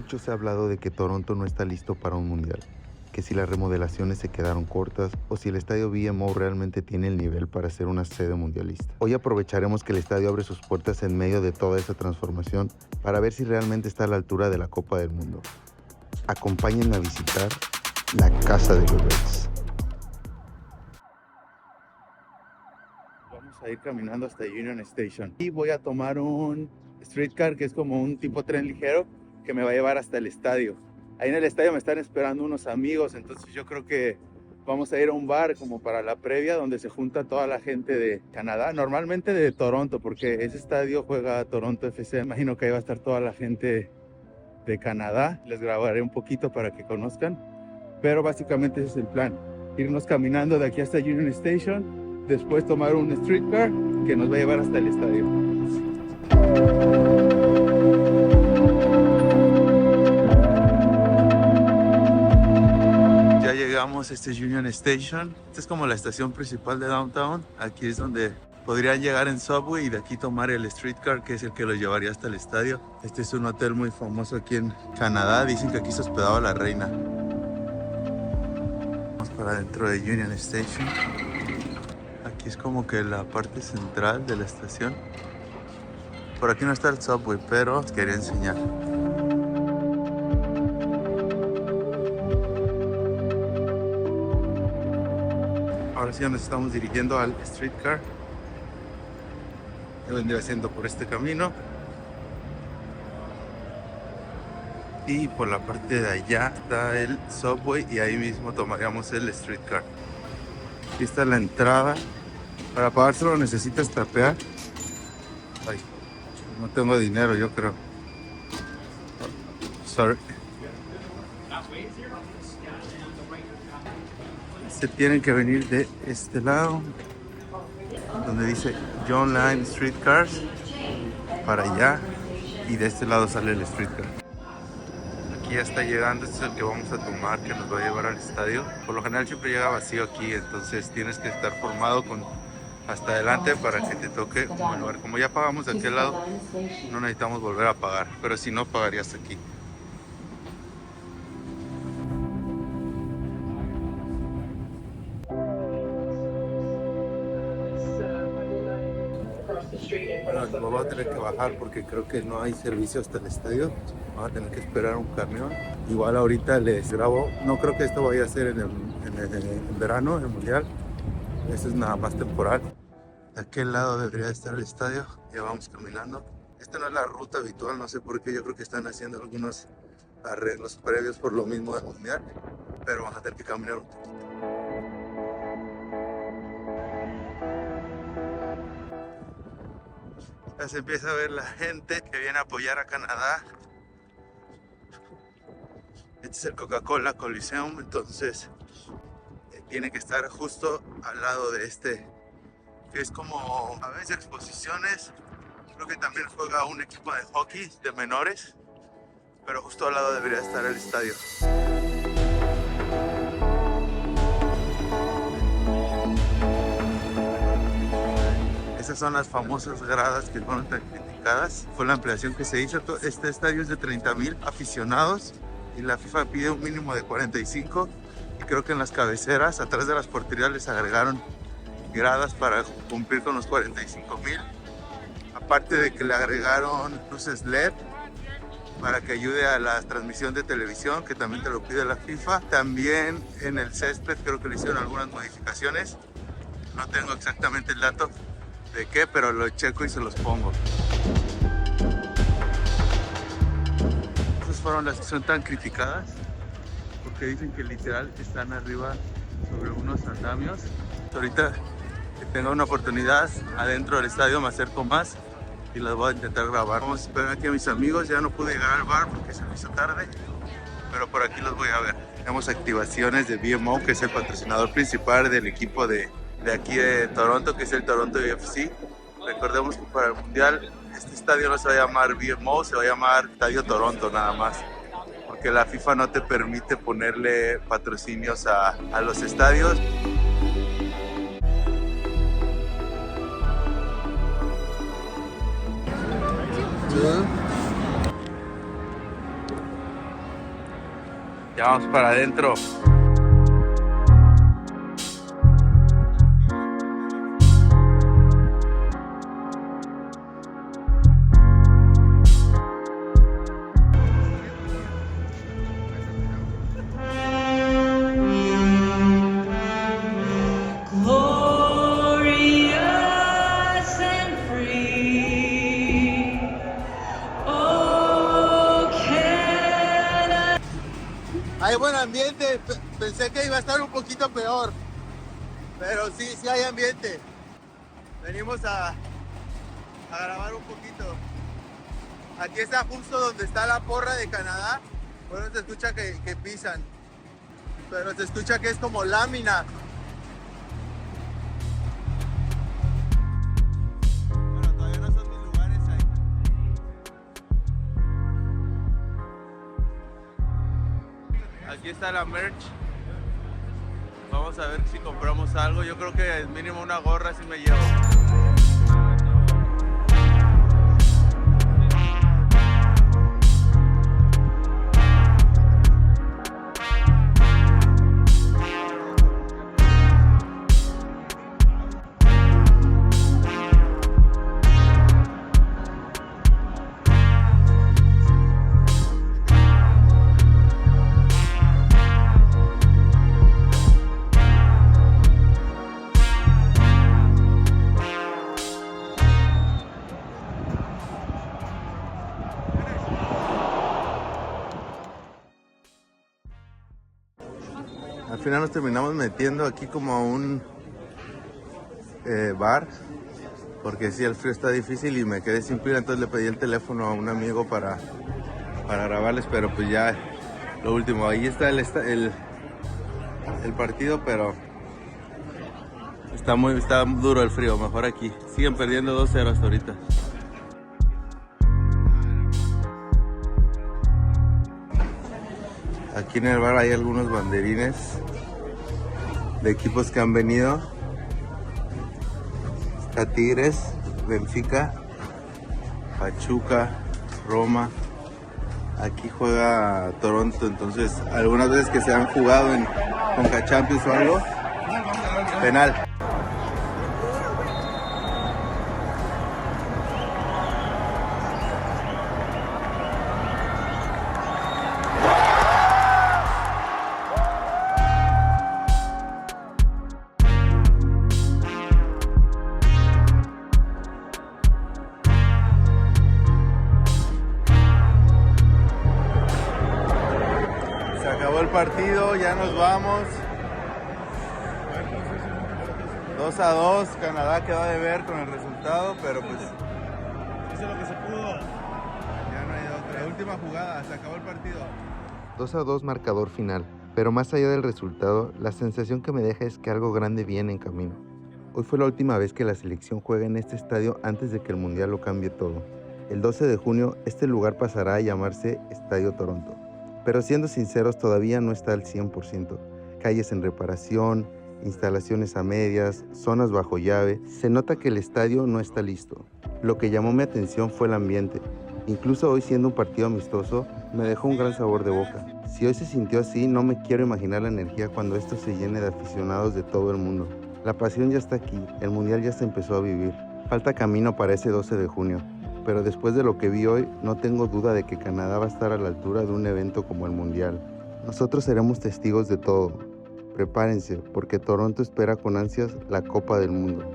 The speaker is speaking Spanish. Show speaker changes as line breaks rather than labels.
Mucho se ha hablado de que Toronto no está listo para un mundial, que si las remodelaciones se quedaron cortas o si el estadio BMO realmente tiene el nivel para ser una sede mundialista. Hoy aprovecharemos que el estadio abre sus puertas en medio de toda esa transformación para ver si realmente está a la altura de la Copa del Mundo. Acompáñenme a visitar la Casa de los Reds. Vamos a ir caminando hasta Union Station y voy a tomar un streetcar que es como un tipo tren ligero que me va a llevar hasta el estadio. Ahí en el estadio me están esperando unos amigos, entonces yo creo que vamos a ir a un bar como para la previa donde se junta toda la gente de Canadá, normalmente de Toronto, porque ese estadio juega Toronto FC. Imagino que ahí va a estar toda la gente de Canadá. Les grabaré un poquito para que conozcan, pero básicamente ese es el plan: irnos caminando de aquí hasta Union Station, después tomar un streetcar que nos va a llevar hasta el estadio. Ya llegamos a este Union Station. Esta es como la estación principal de Downtown. Aquí es donde podrían llegar en subway y de aquí tomar el streetcar, que es el que los llevaría hasta el estadio. Este es un hotel muy famoso aquí en Canadá. Dicen que aquí se hospedaba la reina. Vamos para adentro de Union Station. Aquí es como que la parte central de la estación. Por aquí no está el subway, pero os quería enseñar. Ahora sí nos estamos dirigiendo al streetcar. Yo vendría haciendo por este camino. Y por la parte de allá está el subway y ahí mismo tomaríamos el streetcar. Aquí está la entrada. Para pagárselo necesitas tapear. Ay, no tengo dinero, yo creo. Sorry. Se tienen que venir de este lado, donde dice John Line Streetcars, para allá, y de este lado sale el streetcar. Aquí ya está llegando, este es el que vamos a tomar, que nos va a llevar al estadio. Por lo general siempre llega vacío aquí, entonces tienes que estar formado con hasta adelante para que te toque un buen lugar. Como ya pagamos de aquel lado, no necesitamos volver a pagar, pero si no, pagarías aquí. Bueno, me voy a tener que bajar porque creo que no hay servicio hasta el estadio. Vamos a tener que esperar un camión. Igual ahorita les grabo. No creo que esto vaya a ser en verano, el mundial. Esto es nada más temporal. De aquel lado debería estar el estadio. Ya vamos caminando. Esta no es la ruta habitual, no sé por qué. Yo creo que están haciendo algunos arreglos previos por lo mismo del mundial. Pero vamos a tener que caminar un poquito. Ya se empieza a ver la gente que viene a apoyar a Canadá. Este es el Coca-Cola Coliseum, entonces tiene que estar justo al lado de este, que es como a veces exposiciones. Creo que también juega un equipo de hockey de menores, pero justo al lado debería estar el estadio. Esas son las famosas gradas que fueron tan criticadas. Fue la ampliación que se hizo. Este estadio es de 30,000 aficionados y la FIFA pide un mínimo de 45. Y creo que en las cabeceras, atrás de las porterías, les agregaron gradas para cumplir con los 45,000. Aparte de que le agregaron luces LED para que ayude a la transmisión de televisión, que también te lo pide la FIFA. También en el césped creo que le hicieron algunas modificaciones. No tengo exactamente el dato de qué, pero lo checo y se los pongo. Esas fueron las que son tan criticadas porque dicen que literal están arriba sobre unos andamios. Ahorita que tenga una oportunidad adentro del estadio me acerco más y las voy a intentar grabar. Vamos a esperar aquí a mis amigos. Ya no pude llegar al bar porque se me hizo tarde, pero por aquí los voy a ver. Tenemos activaciones de BMO, que es el patrocinador principal del equipo de aquí de Toronto, que es el Toronto FC. Recordemos que para el mundial este estadio no se va a llamar BMO, se va a llamar Estadio Toronto nada más, porque la FIFA no te permite ponerle patrocinios a los estadios. Ya vamos para adentro. Hay buen ambiente, pensé que iba a estar un poquito peor, pero sí hay ambiente. Venimos a grabar un poquito. Aquí está justo donde está la porra de Canadá. Bueno, se escucha que pisan, pero se escucha que es como lámina. Bueno, todavía no son mis lugares ahí. Aquí está la merch. Vamos a ver si compramos algo. Yo creo que mínimo una gorra sí me llevo. Al final nos terminamos metiendo aquí como a un bar, porque sí, el frío está difícil y me quedé sin pila, entonces le pedí el teléfono a un amigo para grabarles, pero pues ya lo último, ahí está el partido, pero está duro el frío, mejor aquí. Siguen perdiendo 2-0 hasta ahorita. Aquí en el bar hay algunos banderines de equipos que han venido. Está Tigres, Benfica, Pachuca, Roma. Aquí juega Toronto, entonces algunas veces que se han jugado en Conca Champions o algo, penal. El partido, ya nos vamos. 2-2, Canadá quedó de ver con el resultado, pero pues
hizo lo que se pudo.
Ya no hay otra. Última jugada, se acabó el partido.
2-2 marcador final, pero más allá del resultado, la sensación que me deja es que algo grande viene en camino. Hoy fue la última vez que la selección juega en este estadio antes de que el Mundial lo cambie todo. El 12 de junio, este lugar pasará a llamarse Estadio Toronto. Pero siendo sinceros, todavía no está al 100%. Calles en reparación, instalaciones a medias, zonas bajo llave. Se nota que el estadio no está listo. Lo que llamó mi atención fue el ambiente. Incluso hoy, siendo un partido amistoso, me dejó un gran sabor de boca. Si hoy se sintió así, no me quiero imaginar la energía cuando esto se llene de aficionados de todo el mundo. La pasión ya está aquí, el Mundial ya se empezó a vivir. Falta camino para ese 12 de junio. Pero después de lo que vi hoy, no tengo duda de que Canadá va a estar a la altura de un evento como el Mundial. Nosotros seremos testigos de todo. Prepárense, porque Toronto espera con ansias la Copa del Mundo.